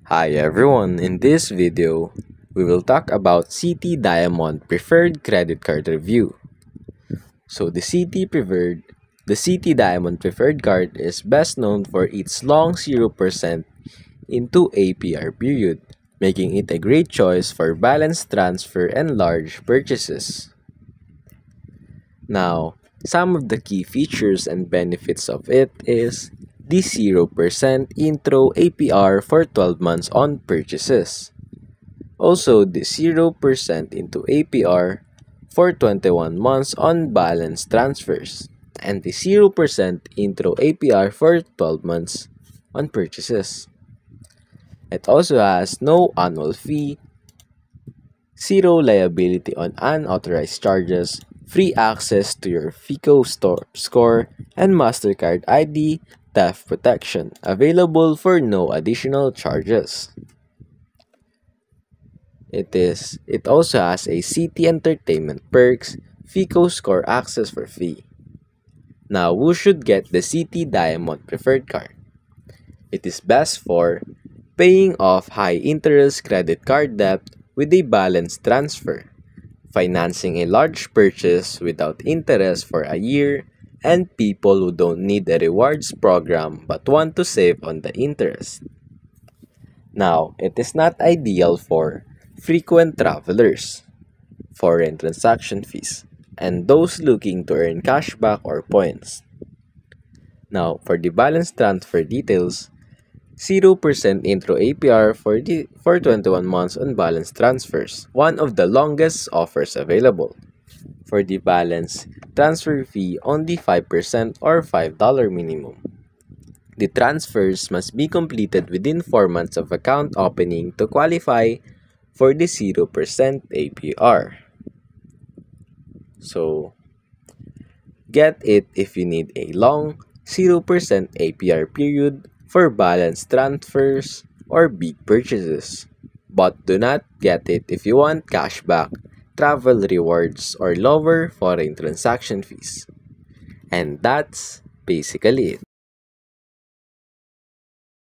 Hi everyone, in this video, we will talk about Citi Diamond Preferred Credit Card Review. So the Citi Diamond Preferred Card is best known for its long 0% into APR period, making it a great choice for balance transfer and large purchases. Now, some of the key features and benefits of it is the 0% intro APR for 12 months on purchases. Also, the 0% into APR for 21 months on balance transfers. And the 0% intro APR for 12 months on purchases. It also has no annual fee, zero liability on unauthorized charges, free access to your FICO score, and MasterCard ID theft protection, available for no additional charges. It also has a Citi Entertainment Perks, FICO score access for free. Now, who should get the Citi Diamond Preferred Card? It is best for paying off high-interest credit card debt with a balance transfer, financing a large purchase without interest for a year, and people who don't need a rewards program but want to save on the interest. Now, it is not ideal for frequent travelers, foreign transaction fees, and those looking to earn cashback or points. Now, for the balance transfer details, 0% intro APR for 21 months on balance transfers, one of the longest offers available. For the balance transfer fee, only 5% or $5 minimum. The transfers must be completed within 4 months of account opening to qualify for the 0% APR. So, get it if you need a long 0% APR period for balance transfers or big purchases. But do not get it if you want cashback, travel rewards, or lower foreign transaction fees. And that's basically it.